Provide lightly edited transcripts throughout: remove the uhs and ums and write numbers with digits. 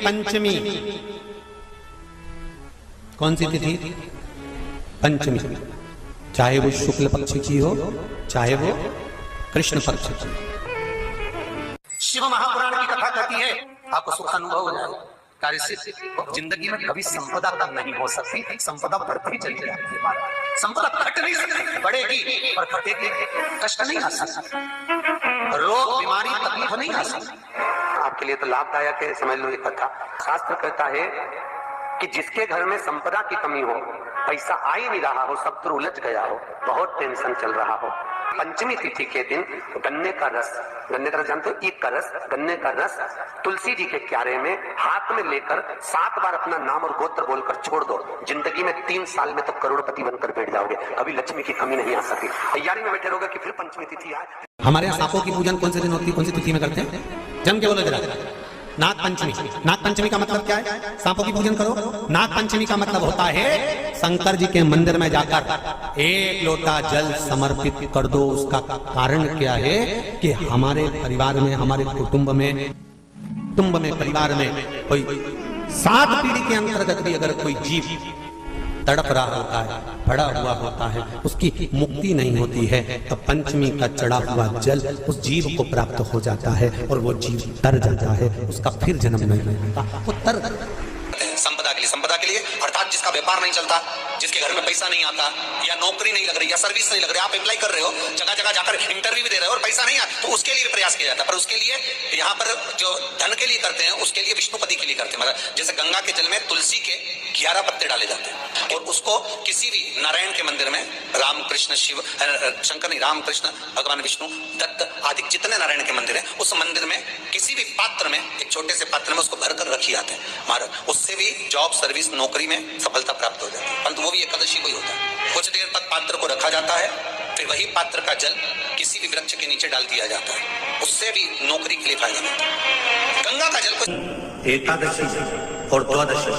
पंचमी, कौन सी तिथि? पंचमी, चाहे वो शुक्ल पक्ष की हो चाहे वो कृष्ण पक्ष की। शिव महापुराण की कथा कहती है आपको सुख अनुभव हो जाएगा। कार्य सिद्ध। जिंदगी में कभी संपदा कम नहीं हो सकती, संपदा बढ़ती चली जाती है। संपदा घट नहीं सकती, बढ़ेगी और घटेगी। कष्ट नहीं आ सकता, रोग बीमारी तकलीफ नहीं आ सकती। आपके लिए तो लाभदायक है, समझ लो ये कथा। शास्त्र कहता है कि जिसके घर में संपदा की कमी हो, पैसा आ ही नहीं रहा हो, सब तो उलझ गया हो, बहुत टेंशन चल रहा हो, पंचमी तिथि के दिन गन्ने का रस जानते हो, ईख का रस, गन्ने का रस तुलसी जी के क्यारे में हाथ में लेकर 7 बार अपना नाम और गोत्र बोलकर छोड़ दो। जिंदगी में 3 साल में तो करोड़पति बनकर बैठ जाओगे, कभी लक्ष्मी की कमी नहीं आ सकती। तैयारी में बैठे रहोगे कि फिर पंचमी तिथि आए। हमारे यहाँ सांपों की पूजन कौन से दिन होती है, कौन सी तिथि में करते हैं? जम के बोलो जरा। नाग पंचमी। नाग पंचमी का मतलब क्या है? सांपों की पूजन करो। नाग पंचमी का मतलब होता है शंकर जी के मंदिर में जाकर 1 लोटा जल समर्पित कर दो। उसका कारण क्या है कि हमारे परिवार में, हमारे कुटुंब में, परिवार में कोई 7 पीढ़ी के अंतर्गत भी अगर कोई जीव तड़प रहा होता है, पड़ा हुआ होता है, उसकी मुक्ति नहीं होती है, तो पंचमी का चढ़ा हुआ जल उस जीव को प्राप्त हो जाता है और वो जीव तर जाता है, उसका फिर जन्म नहीं होता, वो तर। संपदा के लिए अर्थात जिसका व्यापार नहीं चलता, जिसके घर में पैसा नहीं आता, या नौकरी नहीं लग रही, या सर्विस नहीं लग रही, आप अप्लाई कर रहे हो, जगह जगह जाकर इंटरव्यू भी दे रहे हो और पैसा नहीं आता, तो उसके लिए प्रयास किया जाता है। पर उसके लिए यहाँ पर जो धन के लिए करते हैं, उसके लिए विष्णुपति के लिए करते हैं। मतलब जैसे गंगा के जल में तुलसी के 11 पत्ते डाले जाते हैं और उसको किसी भी नारायण के मंदिर में, राम कृष्ण शिव, शंकर नहीं, राम कृष्ण भगवान विष्णु दत्त आदि जितने नारायण के मंदिर है, उस मंदिर में किसी भी पात्र में, एक छोटे से पात्र में उसको भरकर रखी जाते हैं महाराज। उससे भी जॉब, सर्विस, नौकरी में सफलता प्राप्त हो जाती है। परंतु वो भी एकादशी को ही होता है। कुछ देर तक पात्र को रखा जाता है, फिर वही पात्र का जल किसी भी वृक्ष के नीचे डाल दिया जाता है, उससे भी नौकरी के लिए फायदा मिलता है। गंगा का जल को एकादशी और द्वादशी,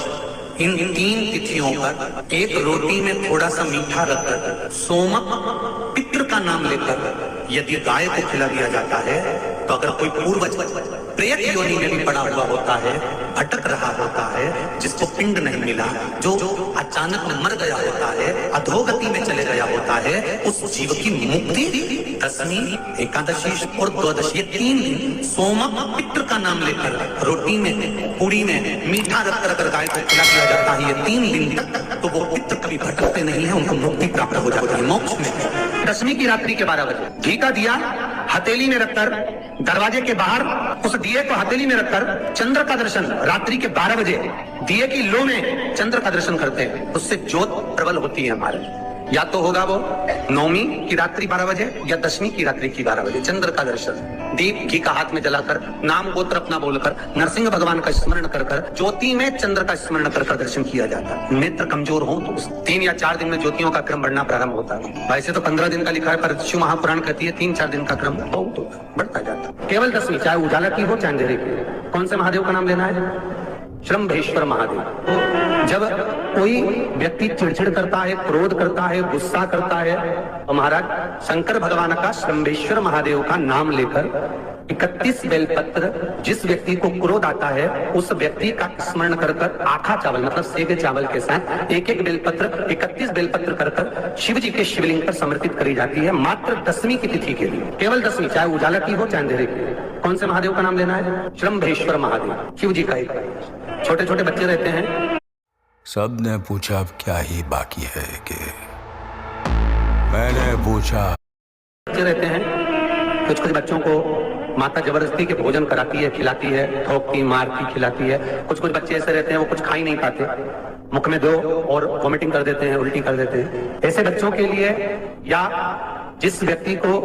इन 3 तिथियों पर एक रोटी में थोड़ा सा मीठा रखकर सोमक पितृ का नाम लेकर यदि गाय को खिला दिया जाता है, तो अगर कोई पूर्वज प्रेत योनि में भी पड़ा हुआ होता है, भटक रहा होता है, जिसको पिंड नहीं मिला, जो अचानक मर गया होता है, अधोगति में चले गया होता है, उस जीव की मुक्ति दशमी, एकादशी और द्वादशी, 3 दिन सोमक पितृ का नाम लेकर रोटी में, पूड़ी में मीठा रखकर अगर गाय को खिला दिया जाता है, ये 3 दिन तक, तो वो पितृ कभी भटकते नहीं है, उनको मुक्ति प्राप्त हो जाती है, मोक्ष में। दशमी की रात्रि के 12 बजे घी का दिया हथेली में रखकर, दरवाजे के बाहर उस दिए को हथेली में रखकर चंद्र का दर्शन रात्रि के 12 बजे दिए की लो में चंद्र का दर्शन करते हैं, उससे ज्योत प्रबल होती है हमारे। या तो होगा वो नवमी की रात्रि 12 बजे या दशमी की रात्रि की 12 बजे चंद्र का दर्शन, दीप घी का हाथ में जलाकर, नाम गोत्र अपना बोलकर, नरसिंह भगवान का स्मरण कर कर, ज्योति में चंद्र का स्मरण कर कर दर्शन किया जाता है। नेत्र कमजोर हो तो 3 या 4 दिन में ज्योतियों का क्रम बढ़ना प्रारंभ होता है। वैसे तो 15 दिन का लिखा है, पर शिव महापुराण कहती है 3-4 दिन का क्रम बढ़ता जाता है। केवल दशमी, चाहे उजाला की हो चाहे अंधेरे की। कौन से महादेव का नाम लेना है? श्रम्भेश्वर महादेव। जब कोई व्यक्ति चिड़चिड़ करता है, क्रोध करता है, गुस्सा करता है, तो महाराज शंकर भगवान का श्रम्भेश्वर महादेव का नाम लेकर 31 बेलपत्र, जिस व्यक्ति को क्रोध आता है उस व्यक्ति का स्मरण कर कर, आखा चावल मतलब सेवे चावल के साथ 1-1 बेलपत्र, 31 बेलपत्र कर कर शिव जी के शिवलिंग पर समर्पित करी जाती है, मात्र दशमी की तिथि के लिए। केवल दशमी, चाहे उजाला की हो चाहे अंधेरे की। कौन से महादेव का नाम लेना है? श्रम्भेश्वर महादेव, शिव जी का एक। छोटे छोटे बच्चे रहते हैं, सब ने पूछा अब क्या ही बाकी है कि मैंने पूछा। बच्चे रहते हैं, कुछ बच्चों को माता जबरदस्ती के भोजन कराती है, खिलाती है, ठोकती, मारती, खिलाती है। कुछ बच्चे ऐसे रहते हैं वो कुछ खा ही नहीं पाते, मुख में दो और वॉमिटिंग कर देते हैं, उल्टी कर देते हैं। ऐसे बच्चों के लिए, या जिस व्यक्ति को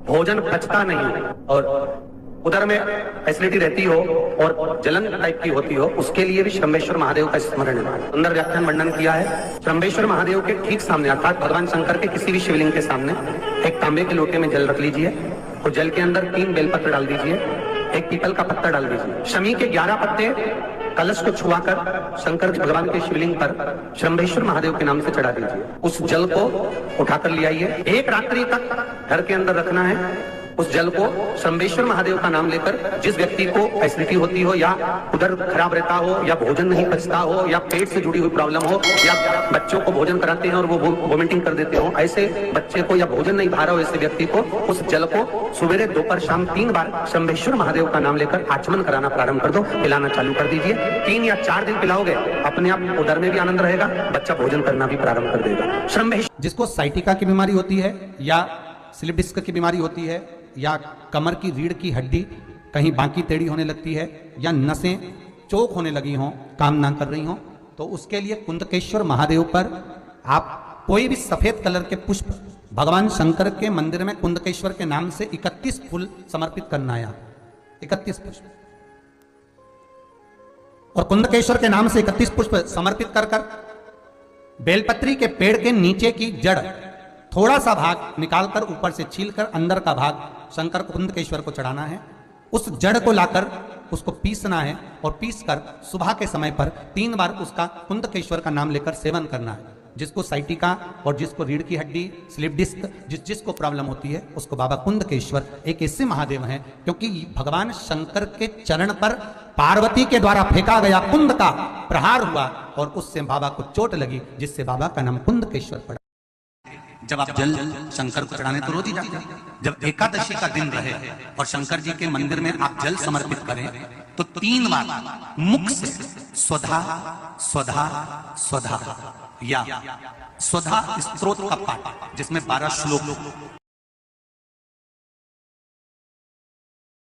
भोजन पचता नहीं और उधर में फैसिलिटी रहती हो और जलन टाइप की होती हो, उसके लिए भी श्रम्भेश्वर महादेव का स्मरण है। सुंदर व्याख्यान वर्णन किया है। श्रम्भेश्वर महादेव के ठीक सामने, अर्थात भगवान शंकर के किसी भी शिवलिंग के सामने एक तांबे के लोटे में जल रख लीजिए और जल के अंदर 3 बेलपत्र डाल दीजिए, 1 पीपल का पत्ता डाल दीजिए। शमी के 11 पत्ते कलश को छुआकर शंकर भगवान के शिवलिंग पर श्रम्भेश्वर महादेव के नाम से चढ़ा दीजिए। उस जल को उठाकर ले आइए, 1 रात्रि तक घर के अंदर रखना है। उस जल को शंभेश्वर महादेव का नाम लेकर, जिस व्यक्ति को एसिडिटी होती हो या उधर खराब रहता हो या भोजन नहीं पचता हो या पेट से जुड़ी हुई प्रॉब्लम हो या बच्चों को भोजन कराते हैं और वो वोमिटिंग कर देते हो, ऐसे बच्चे को या भोजन नहीं खा रहा हो ऐसे व्यक्ति को उस जल को सवेरे दोपहर शाम 3 बार शंभेश्वर महादेव का नाम लेकर आचमन कराना प्रारंभ कर दो, पिलाना चालू कर दीजिए। 3 या 4 दिन पिलाओगे, अपने आप उदर में भी आनंद रहेगा, बच्चा भोजन करना भी प्रारंभ कर देगा। शंभेश्वर जिसको साइटिका की बीमारी होती है या स्लिप डिस्क की बीमारी होती है या कमर की रीढ़ की हड्डी कहीं बाकी टेढ़ी होने लगती है या नसें चोक होने लगी हों, काम ना कर रही हों, तो उसके लिए कुंदकेश्वर महादेव पर आप कोई भी सफेद कलर के पुष्प भगवान शंकर के मंदिर में कुंदकेश्वर के नाम से 31 फूल समर्पित करना है। 31 पुष्प, और कुंदकेश्वर के नाम से 31 पुष्प समर्पित कर कर बेलपत्री के पेड़ के नीचे की जड़ थोड़ा सा भाग निकालकर ऊपर से छीलकर अंदर का भाग शंकर कुंदकेश्वर को चढ़ाना है। उस जड़ को लाकर उसको पीसना है और पीसकर सुबह के समय पर 3 बार उसका कुंदकेश्वर का नाम लेकर सेवन करना है। जिसको साइटिका और जिसको रीढ़ की हड्डी, स्लिप डिस्क, जिसको प्रॉब्लम होती है उसको बाबा कुंदकेश्वर एक ऐसे महादेव हैं, क्योंकि भगवान शंकर के चरण पर पार्वती के द्वारा फेंका गया कुंद का प्रहार हुआ और उससे बाबा को चोट लगी, जिससे बाबा का नाम कुंदकेश्वर पड़ा। जब आप जल शंकर को चढ़ाने तो रोज ही जाते हैं, जब एकादशी का दिन रहे और शंकर जी के मंदिर में आप जल समर्पित करें तो 3 बार मुख से स्वधा स्वधा स्वधा या स्वधा स्तोत्र का पाठ, जिसमें 12 श्लोक